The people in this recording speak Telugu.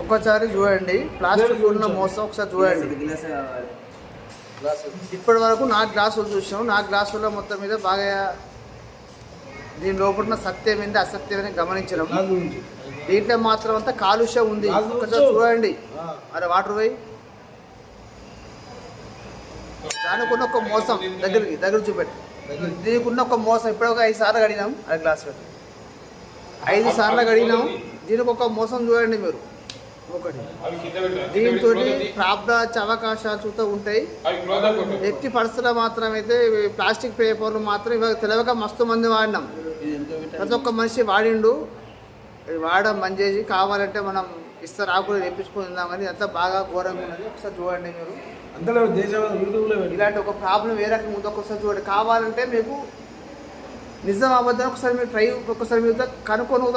ఒకసారి చూడండి, ప్లాస్టిక్ ఉన్న మోసం ఒకసారి చూడండి. ఇప్పటి వరకు 4 గ్లాసులు చూసాం. 4 గ్లాసుల్లో మొత్తం మీద బాగా దీని లోపల సత్యం ఏంటి అసత్యం గమనించడం. దీంట్లో మాత్రం అంతా కాలుష్యం ఉంది. ఒకసారి చూడండి. అరే వాటర్ పోయి దానికి ఉన్న ఒక మోసం దగ్గర చూపెట్టి. దీనికి ఉన్న ఒక మోసం ఇప్పుడు ఒక 5 సార్లు కడిగినాం. అది గ్లాస్ పెట్టి 5 సార్లు కడిగినాం. దీనికి ఒక మోసం చూడండి మీరు. ఒకటి దీంతో ప్రాబ్లం వచ్చే అవకాశాలు చూస్తూ ఉంటాయి. ఎట్టి పరిస్థితుల్లో మాత్రం అయితే ప్లాస్టిక్ పేపర్లు మాత్రం ఇవాళ తెలియక మస్తు మంది వాడినాం. ప్రతి ఒక్క మనిషి వాడిండు. వాడడం బంద్ చేసి కావాలంటే మనం ఇస్తారు ఆకులు తెప్పించుకుందాం. కానీ అంతా బాగా ఘోరంగా ఉన్నది. ఒకసారి చూడండి మీరు. ఇలాంటి ఒక ప్రాబ్లం ఏ రకంగా ఉందో ఒకసారి చూడండి. కావాలంటే మీకు నిజం అబద్ధం ఒకసారి మీరు ఒకసారి మీరు కనుక్కొని